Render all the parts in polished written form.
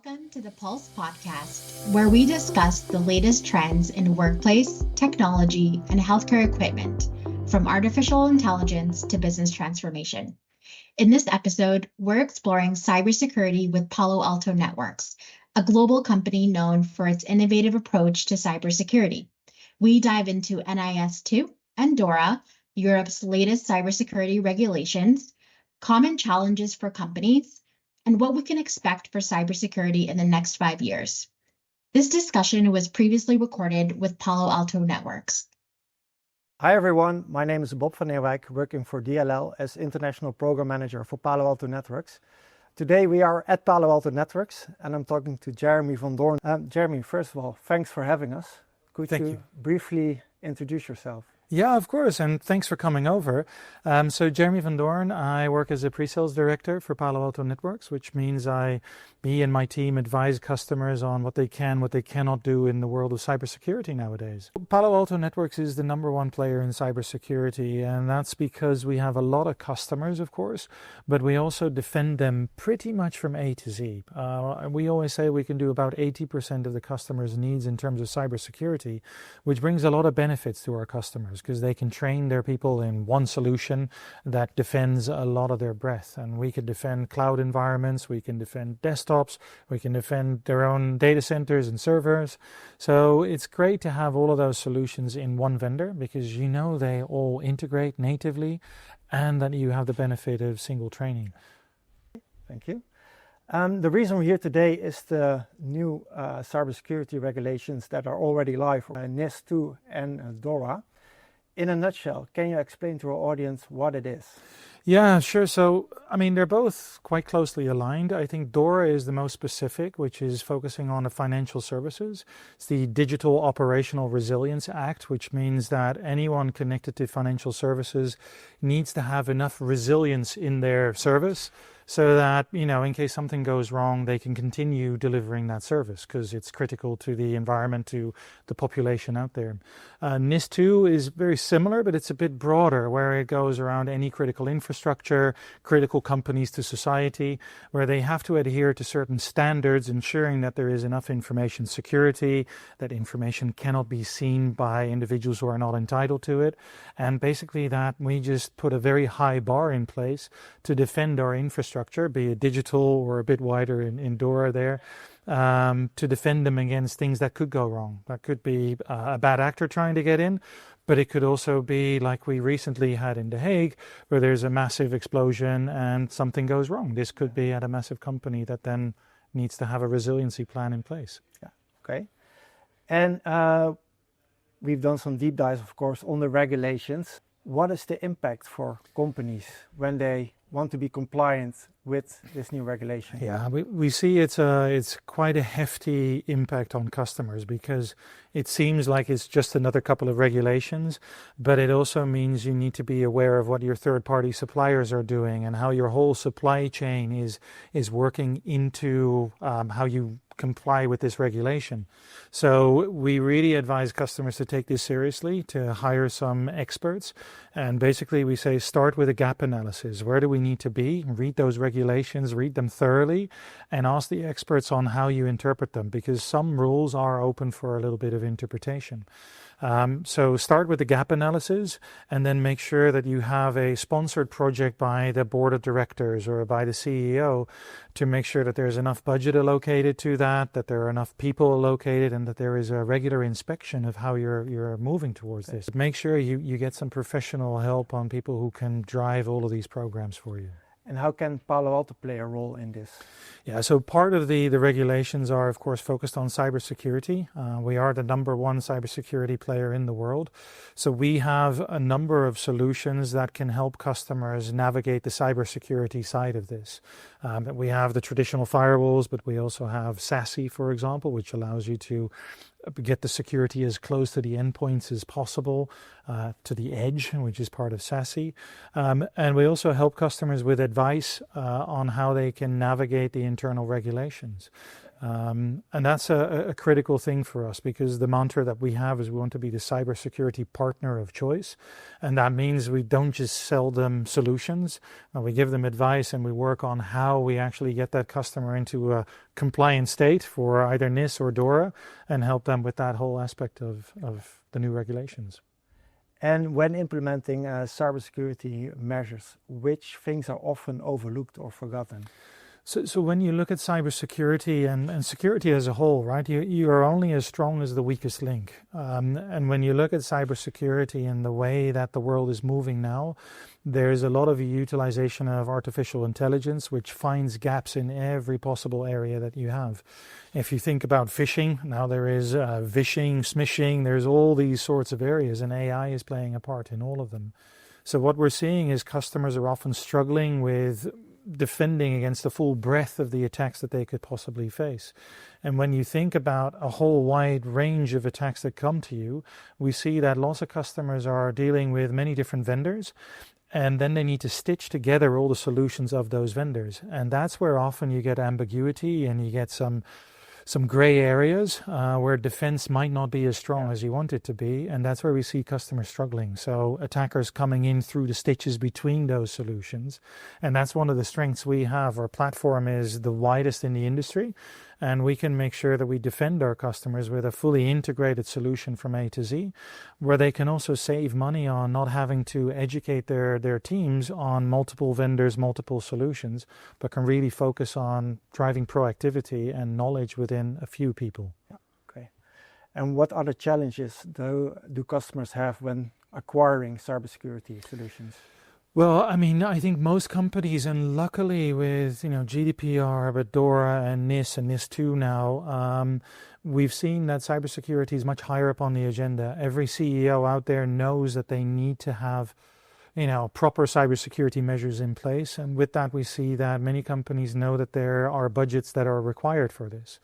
Welcome to the Pulse podcast, where we discuss the latest trends in workplace, technology, and healthcare equipment, from artificial intelligence to business transformation. In this episode, we're exploring cybersecurity with Palo Alto Networks, a global company known for its innovative approach to cybersecurity. We dive into NIS2 and DORA, Europe's latest cybersecurity regulations, common challenges for companies, and what we can expect for cybersecurity in the next 5 years. This discussion was previously recorded with Palo Alto Networks. Hi everyone, my name is Bob van Eeuwijk, working for DLL as International Program Manager for Palo Alto Networks. Today we are at Palo Alto Networks and I'm talking to Jeremy van Doorn. Jeremy, first of all, thanks for having us. Could you briefly introduce yourself? Yeah, of course, and thanks for coming over. So Jeremy van Doorn, I work as a pre-sales director for Palo Alto Networks, which means me and my team advise customers on what they can, what they cannot do in the world of cybersecurity nowadays. Palo Alto Networks is the number one player in cybersecurity, and that's because we have a lot of customers, of course, but we also defend them pretty much from A to Z. We always say we can do about 80% of the customer's needs in terms of cybersecurity, which brings a lot of benefits to our customers, because they can train their people in one solution that defends a lot of their breadth. And we can defend cloud environments, we can defend desktops, we can defend their own data centers and servers. So it's great to have all of those solutions in one vendor, because they all integrate natively and that you have the benefit of single training. Thank you. The reason we're here today is the new cybersecurity regulations that are already live, NIS2 and DORA. In a nutshell, can you explain to our audience what it is? Yeah, sure. So, they're both quite closely aligned. I think DORA is the most specific, which is focusing on the financial services. It's the Digital Operational Resilience Act, which means that anyone connected to financial services needs to have enough resilience in their service so that, in case something goes wrong, they can continue delivering that service because it's critical to the environment, to the population out there. NIS2 is very similar, but it's a bit broader, where it goes around any critical infrastructure, critical companies to society, where they have to adhere to certain standards, ensuring that there is enough information security, that information cannot be seen by individuals who are not entitled to it, and basically that we just put a very high bar in place to defend our infrastructure, be it digital or a bit wider in DORA there, to defend them against things that could go wrong. That could be a bad actor trying to get in, but it could also be like we recently had in The Hague, where there's a massive explosion and something goes wrong. This could be at a massive company that then needs to have a resiliency plan in place. Yeah. Okay. And we've done some deep dives, of course, on the regulations. What is the impact for companies when they want to be compliant with this new regulation? Yeah, we see it's quite a hefty impact on customers, because it seems like it's just another couple of regulations, but it also means you need to be aware of what your third-party suppliers are doing and how your whole supply chain is working into how you comply with this regulation. So we really advise customers to take this seriously, to hire some experts, and basically we say start with a gap analysis. Where do we need to be? Read those regulations, read them thoroughly, and ask the experts on how you interpret them, because some rules are open for a little bit of interpretation. So start with the gap analysis, and then make sure that you have a sponsored project by the board of directors or by the CEO to make sure that there's enough budget allocated to that there are enough people allocated, and that there is a regular inspection of how you're moving towards this. Make sure you get some professional help on people who can drive all of these programs for you. And how can Palo Alto play a role in this? Yeah, so part of the regulations are, of course, focused on cybersecurity. We are the number one cybersecurity player in the world. So we have a number of solutions that can help customers navigate the cybersecurity side of this. We have the traditional firewalls, but we also have SASE, for example, which allows you to get the security as close to the endpoints as possible, to the edge, which is part of SASE. And we also help customers with advice on how they can navigate the internal regulations. And that's a critical thing for us, because the mantra that we have is we want to be the cybersecurity partner of choice. And that means we don't just sell them solutions, we give them advice, and we work on how we actually get that customer into a compliant state for either NIS or DORA, and help them with that whole aspect of the new regulations. And when implementing cybersecurity measures, which things are often overlooked or forgotten? So when you look at cybersecurity and security as a whole, right, you are only as strong as the weakest link. And when you look at cybersecurity and the way that the world is moving now, there's a lot of utilization of artificial intelligence, which finds gaps in every possible area that you have. If you think about phishing, now there is vishing, smishing, there's all these sorts of areas, and AI is playing a part in all of them. So what we're seeing is customers are often struggling with defending against the full breadth of the attacks that they could possibly face. And when you think about a whole wide range of attacks that come to you, we see that lots of customers are dealing with many different vendors, and then they need to stitch together all the solutions of those vendors. And that's where often you get ambiguity and you get some gray areas where defense might not be as strong as you want it to be, and that's where we see customers struggling. So attackers coming in through the stitches between those solutions, and that's one of the strengths we have. Our platform is the widest in the industry, and we can make sure that we defend our customers with a fully integrated solution from A to Z, where they can also save money on not having to educate their teams on multiple vendors, multiple solutions, but can really focus on driving proactivity and knowledge within a few people. Yeah. Okay. And what other challenges do customers have when acquiring cybersecurity solutions? Well, I mean, I think most companies, and luckily with GDPR, but DORA and NIS and NIS2 now, we've seen that cybersecurity is much higher up on the agenda. Every CEO out there knows that they need to have proper cybersecurity measures in place, and with that we see that many companies know that there are budgets that are required for this.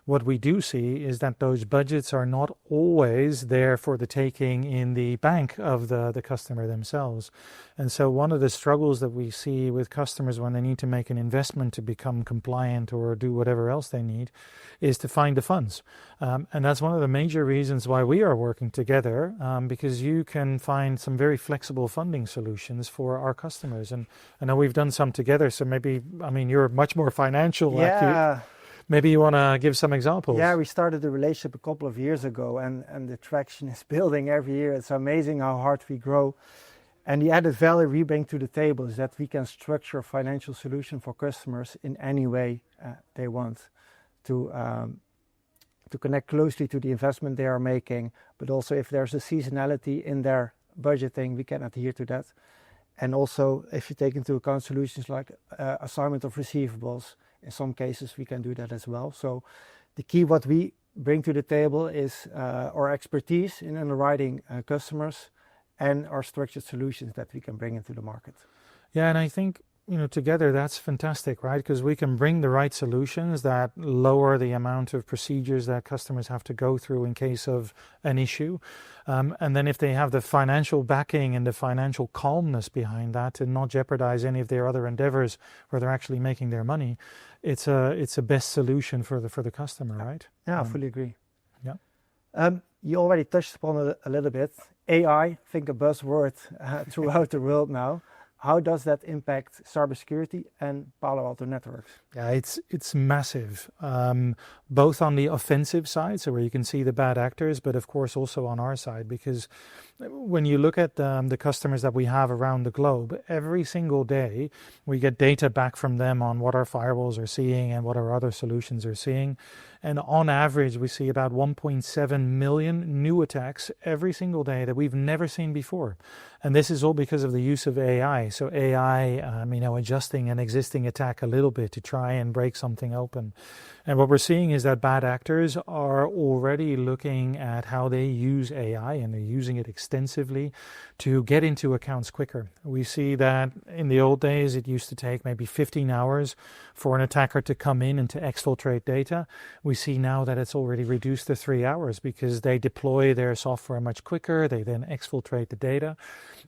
What we do see is that those budgets are not always there for the taking in the bank of the customer themselves. And so one of the struggles that we see with customers when they need to make an investment to become compliant or do whatever else they need is to find the funds. And that's one of the major reasons why we are working together, because you can find some very flexible funding solutions for our customers. And I know we've done some together, so maybe, you're much more financial. Yeah. Maybe you want to give some examples. Yeah, we started the relationship a couple of years ago, and the traction is building every year. It's amazing how hard we grow. And the added value we bring to the table is that we can structure a financial solution for customers in any way they want to connect closely to the investment they are making, but also if there's a seasonality in their budgeting, we can adhere to that. And also, if you take into account solutions like assignment of receivables, in some cases we can do that as well. So the key what we bring to the table is our expertise in underwriting customers and our structured solutions that we can bring into the market. Yeah, and I think together that's fantastic, right? Because we can bring the right solutions that lower the amount of procedures that customers have to go through in case of an issue. And then if they have the financial backing and the financial calmness behind that to not jeopardize any of their other endeavors where they're actually making their money, it's a best solution for the customer, right? Yeah, I fully agree. Yeah. You already touched upon it a little bit. AI, I think a buzzword throughout the world now. How does that impact cybersecurity and Palo Alto Networks? Yeah, it's massive, both on the offensive side, so where you can see the bad actors, but of course also on our side, because when you look at the customers that we have around the globe, every single day we get data back from them on what our firewalls are seeing and what our other solutions are seeing. And on average, we see about 1.7 million new attacks every single day that we've never seen before. And this is all because of the use of AI. So AI, adjusting an existing attack a little bit to try and break something open. And what we're seeing is that bad actors are already looking at how they use AI, and they're using it extensively to get into accounts quicker. We see that in the old days, it used to take maybe 15 hours for an attacker to come in and to exfiltrate data. We see now that it's already reduced to 3 hours because they deploy their software much quicker. They then exfiltrate the data.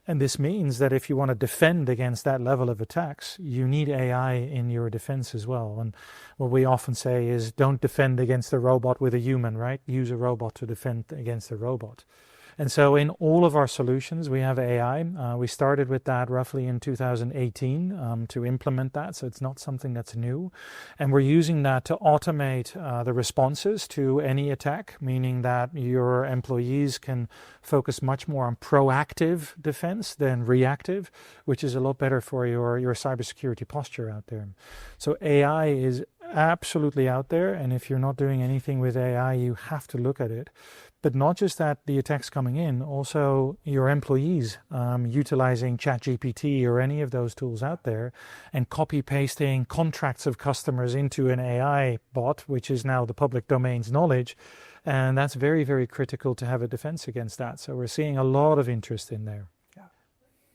And this means that if you want to defend defend against that level of attacks, you need AI in your defense as well. And what we often say is don't defend against a robot with a human, right? Use a robot to defend against a robot. And so in all of our solutions, we have AI. We started with that roughly in 2018 to implement that. So it's not something that's new. And we're using that to automate the responses to any attack, meaning that your employees can focus much more on proactive defense than reactive, which is a lot better for your cybersecurity posture out there. So AI is absolutely out there. And if you're not doing anything with AI, you have to look at it. But not just that, the attacks coming in, also your employees utilizing ChatGPT or any of those tools out there and copy-pasting contracts of customers into an AI bot, which is now the public domain's knowledge. And that's very, very critical to have a defense against that. So we're seeing a lot of interest in there. Yeah.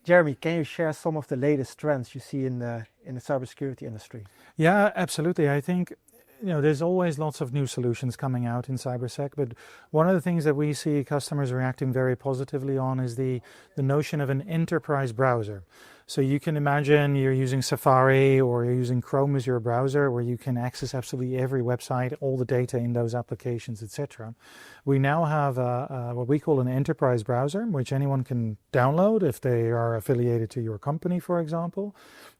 Jeremy, can you share some of the latest trends you see in the cybersecurity industry? Yeah, absolutely. I think there's always lots of new solutions coming out in cybersec, but one of the things that we see customers reacting very positively on is the notion of an enterprise browser. So you can imagine you're using Safari or you're using Chrome as your browser, where you can access absolutely every website, all the data in those applications, etc. We now have what we call an enterprise browser, which anyone can download if they are affiliated to your company, for example.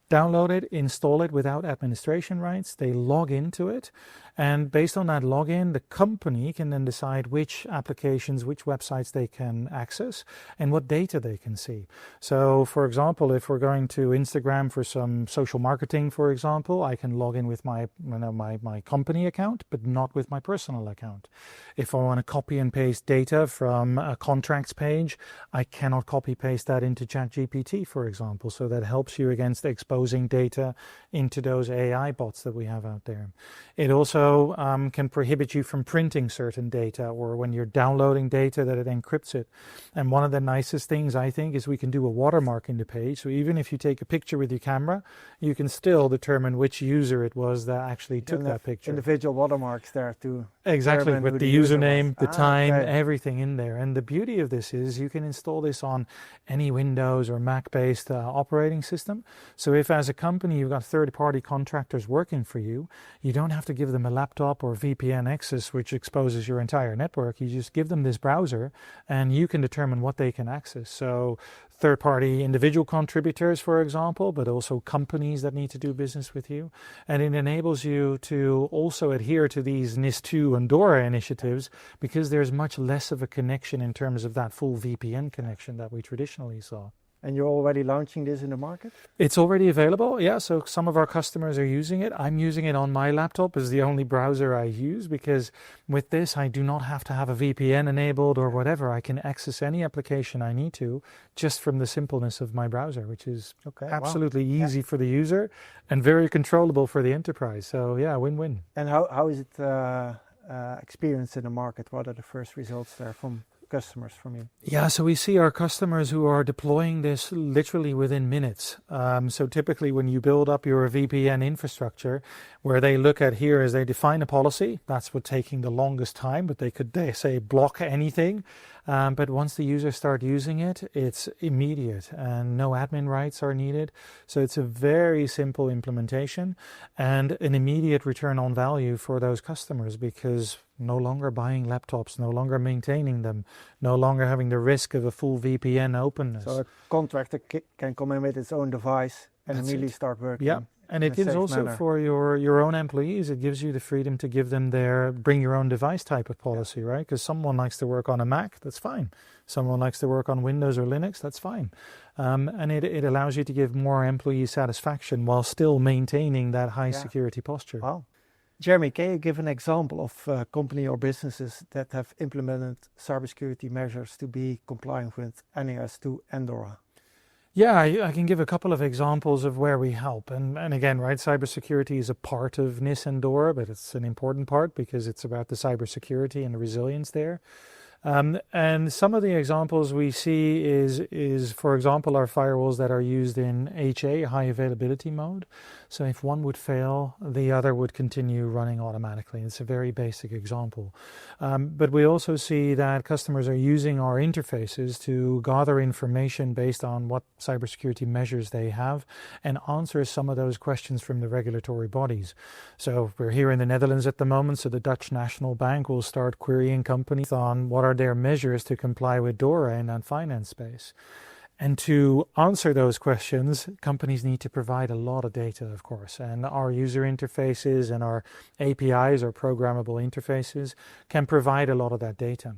Download it, install it without administration rights. They log into it. And based on that login, the company can then decide which applications, which websites they can access and what data they can see. So, for example, if we're going to Instagram for some social marketing, for example, I can log in with my company account, but not with my personal account. If I want to copy and paste data from a contracts page, I cannot copy paste that into ChatGPT, for example. So that helps you against exposing data into those AI bots that we have out there. It also can prohibit you from printing certain data, or when you're downloading data that it encrypts it. And one of the nicest things, I think, is we can do a watermark in the page. So even if you take a picture with your camera, you can still determine which user it was that actually took that picture. Individual watermarks there too. Exactly, with the username, the time, okay. Everything in there. And the beauty of this is you can install this on any Windows or Mac-based operating system. So if as a company you've got third-party contractors working for you, you don't have to give them a laptop or VPN access which exposes your entire network. You just give them this browser and you can determine what they can access. So third-party individual contributors, for example, but also companies that need to do business with you. And it enables you to also adhere to these NIS2 and DORA initiatives, because there's much less of a connection in terms of that full VPN connection that we traditionally saw. And you're already launching this in the market? It's already available, yeah. So some of our customers are using it. I'm using it on my laptop as the only browser I use, because with this, I do not have to have a VPN enabled or whatever. I can access any application I need to just from the simpleness of my browser, which is absolutely easy for the user and very controllable for the enterprise. So yeah, win-win. And how is it experienced in the market? What are the first results there from customers from you? Yeah, so we see our customers who are deploying this literally within minutes. So typically when you build up your VPN infrastructure, where they look at here is they define a policy, that's what's taking the longest time, but they say block anything. But once the users start using it, it's immediate and no admin rights are needed. So it's a very simple implementation and an immediate return on value for those customers, because no longer buying laptops, no longer maintaining them, no longer having the risk of a full VPN openness. So a contractor can come in with its own device and immediately start working. Yeah. And it gives also for your own employees, it gives you the freedom to give them their bring your own device type of policy, right? Because someone likes to work on a Mac, that's fine. Someone likes to work on Windows or Linux, that's fine. And it allows you to give more employee satisfaction while still maintaining that high security posture. Wow. Jeremy, can you give an example of a company or businesses that have implemented cybersecurity measures to be compliant with NIS2 and DORA? Yeah, I can give a couple of examples of where we help. And again, right, cybersecurity is a part of NIS and DORA, but it's an important part because it's about the cybersecurity and the resilience there. And some of the examples we see is, for example, our firewalls that are used in HA, high availability mode. So if one would fail, the other would continue running automatically. It's a very basic example. But we also see that customers are using our interfaces to gather information based on what cybersecurity measures they have and answer some of those questions from the regulatory bodies. So we're here in the Netherlands at the moment, so the Dutch National Bank will start querying companies on what are their measures to comply with DORA in that finance space. And to answer those questions, companies need to provide a lot of data, of course. And our user interfaces and our APIs, or programmable interfaces, can provide a lot of that data.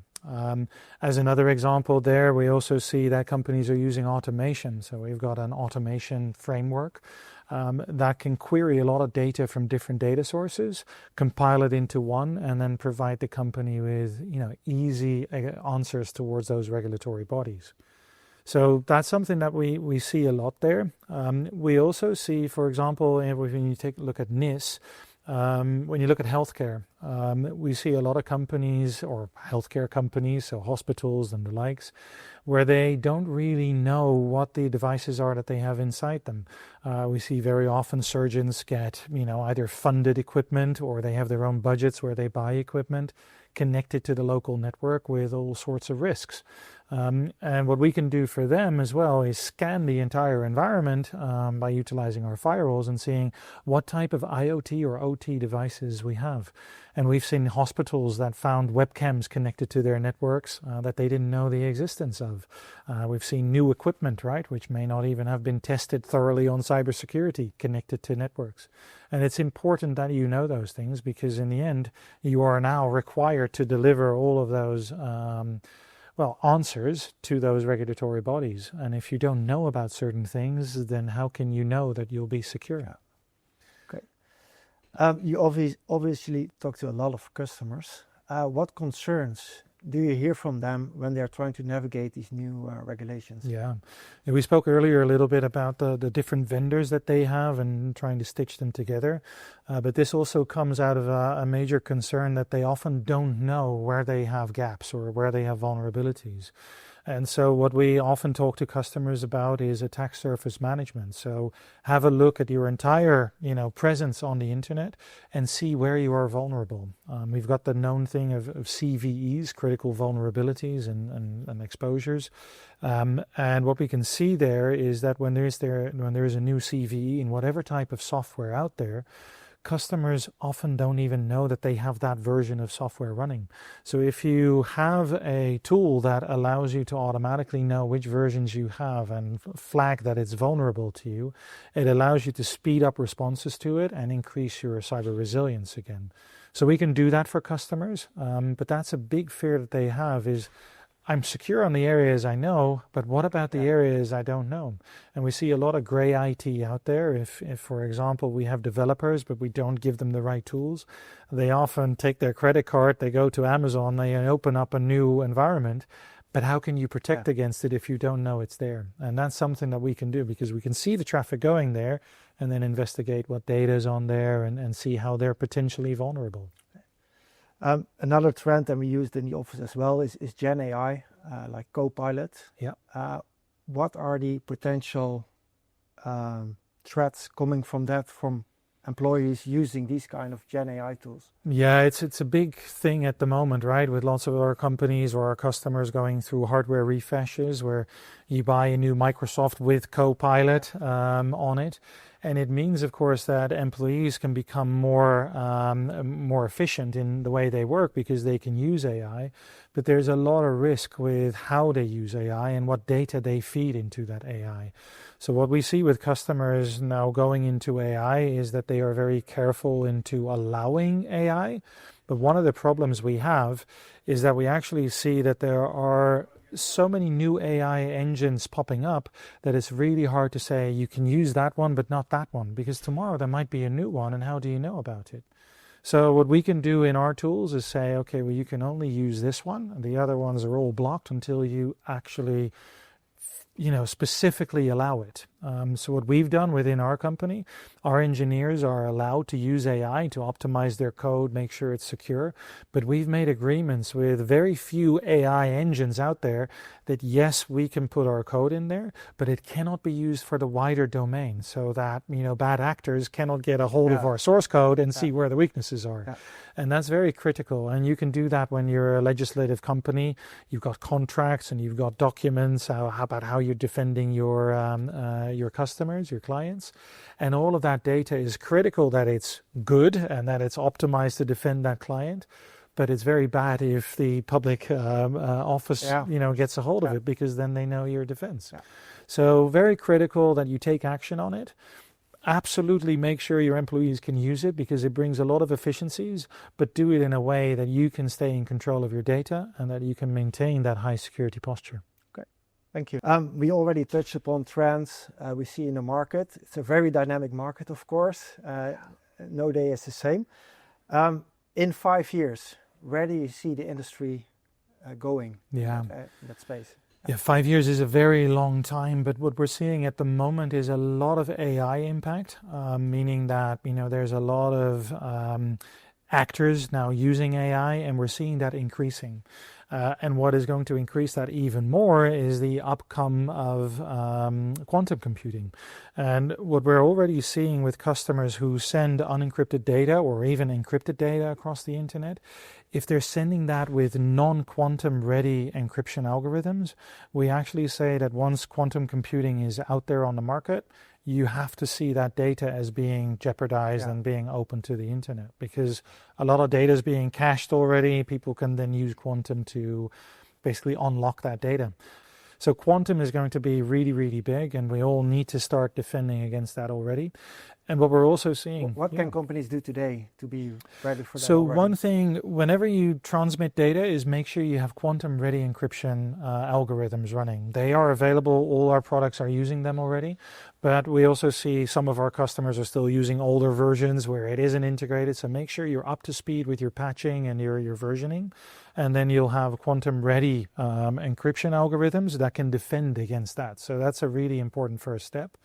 As another example there, we also see that companies are using automation. So we've got an automation framework that can query a lot of data from different data sources, compile it into one, and then provide the company with easy answers towards those regulatory bodies. So that's something that we see a lot there. We also see, for example, when you take a look at NIS, when you look at healthcare, we see a lot of companies, or healthcare companies, so hospitals and the likes, where they don't really know what the devices are that they have inside them. We see very often surgeons get, either funded equipment, or they have their own budgets where they buy equipment connected to the local network with all sorts of risks. And what we can do for them as well is scan the entire environment by utilizing our firewalls and seeing what type of IoT or OT devices we have. And we've seen hospitals that found webcams connected to their networks that they didn't know the existence of. We've seen new equipment, right, which may not even have been tested thoroughly on cybersecurity connected to networks. And it's important that you know those things, because in the end, you are now required to deliver all of those answers to those regulatory bodies. And if you don't know about certain things, then how can you know that you'll be secure? Yeah. You obviously talk to a lot of customers. What concerns do you hear from them when they're trying to navigate these new regulations? Yeah, we spoke earlier a little bit about the different vendors that they have and trying to stitch them together. But this also comes out of a major concern that they often don't know where they have gaps or where they have vulnerabilities. And so what we often talk to customers about is attack surface management. So have a look at your entire, presence on the internet and see where you are vulnerable. We've got the known thing of CVEs, critical vulnerabilities and exposures. And what we can see there is that when there is a new CVE in whatever type of software out there, customers often don't even know that they have that version of software running. So if you have a tool that allows you to automatically know which versions you have and flag that it's vulnerable to you, it allows you to speed up responses to it and increase your cyber resilience again. So we can do that for customers, but that's a big fear that they have is, I'm secure on the areas I know, but what about the areas I don't know? And we see a lot of gray IT out there. If, for example, we have developers, but we don't give them the right tools, they often take their credit card, they go to Amazon, they open up a new environment. But how can you protect against it if you don't know it's there? And that's something that we can do, because we can see the traffic going there and then investigate what data is on there and see how they're potentially vulnerable. Another trend that we used in the office as well is Gen AI, like Copilot. Yeah. What are the potential threats coming from that, from employees using these kind of Gen AI tools? Yeah, it's a big thing at the moment, right? With lots of our companies or our customers going through hardware refreshes where you buy a new Microsoft with Copilot on it. And it means, of course, that employees can become more efficient in the way they work because they can use AI. But there's a lot of risk with how they use AI and what data they feed into that AI. So what we see with customers now going into AI is that they are very careful into allowing AI. But one of the problems we have is that we actually see that there are so many new AI engines popping up that it's really hard to say you can use that one but not that one, because tomorrow there might be a new one, and how do you know about it? So what we can do in our tools is say, okay, well, you can only use this one, and the other ones are all blocked until you actually specifically allow it. So what we've done within our company, our engineers are allowed to use AI to optimize their code, make sure it's secure. But we've made agreements with very few AI engines out there that yes, we can put our code in there, but it cannot be used for the wider domain, so that bad actors cannot get a hold of our source code and see where the weaknesses are. Yeah. And that's very critical. And you can do that when you're a legislative company. You've got contracts and you've got documents about how you're defending your customers, your clients. And all of that data is critical that it's good and that it's optimized to defend that client. But it's very bad if the public office, gets a hold of it, because then they know your defense. Yeah. So very critical that you take action on it. Absolutely make sure your employees can use it, because it brings a lot of efficiencies, but do it in a way that you can stay in control of your data and that you can maintain that high security posture. Okay, thank you. We already touched upon trends we see in the market. It's a very dynamic market, of course. No day is the same. In 5 years, where do you see the industry going in that space? Yeah, 5 years is a very long time, but what we're seeing at the moment is a lot of AI impact, meaning that there's a lot of actors now using AI, and we're seeing that increasing. And what is going to increase that even more is the upcome of quantum computing. And what we're already seeing with customers who send unencrypted data or even encrypted data across the internet, if they're sending that with non-quantum ready encryption algorithms, we actually say that once quantum computing is out there on the market, you have to see that data as being jeopardized and being open to the internet, because a lot of data is being cached already. People can then use quantum to basically unlock that data. So quantum is going to be really, really big, and we all need to start defending against that already. And what we're also seeing... What can companies do today to be ready for that? So one thing, whenever you transmit data, is make sure you have quantum-ready encryption algorithms running. They are available. All our products are using them already. But we also see some of our customers are still using older versions where it isn't integrated. So make sure you're up to speed with your patching and your versioning. And then you'll have quantum-ready encryption algorithms that can defend against that. So that's a really important first step.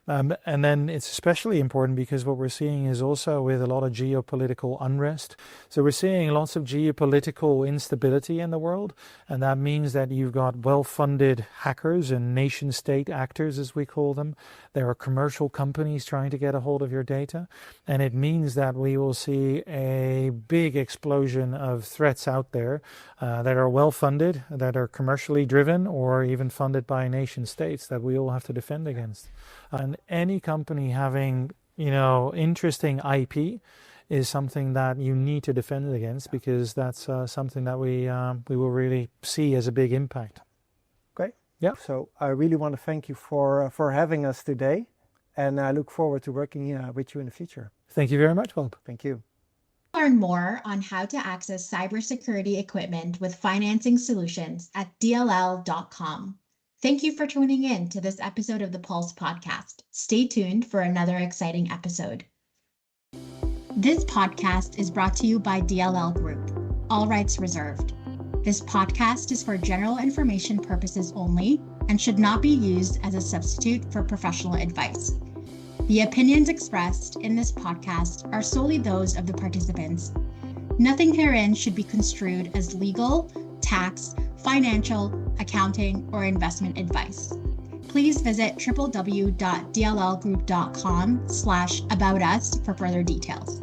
And then it's especially important because what we're seeing is also with a lot of geopolitical unrest. So we're seeing lots of geopolitical instability in the world, and that means that you've got well-funded hackers and nation-state actors, as we call them. There are commercial companies trying to get a hold of your data, and it means that we will see a big explosion of threats out there that are well-funded, that are commercially driven, or even funded by nation-states that we all have to defend against. And any company having, interesting IP is something that you need to defend against, because that's something that we will really see as a big impact. Great. Yeah. So I really want to thank you for having us today, and I look forward to working with you in the future. Thank you very much, Bob. Thank you. Learn more on how to access cybersecurity equipment with financing solutions at dll.com. Thank you for tuning in to this episode of the Pulse podcast. Stay tuned for another exciting episode. This podcast is brought to you by DLL Group. All rights reserved. This podcast is for general information purposes only and should not be used as a substitute for professional advice. The opinions expressed in this podcast are solely those of the participants. Nothing herein should be construed as legal, tax, financial, accounting, or investment advice. Please visit www.dllgroup.com/aboutus for further details.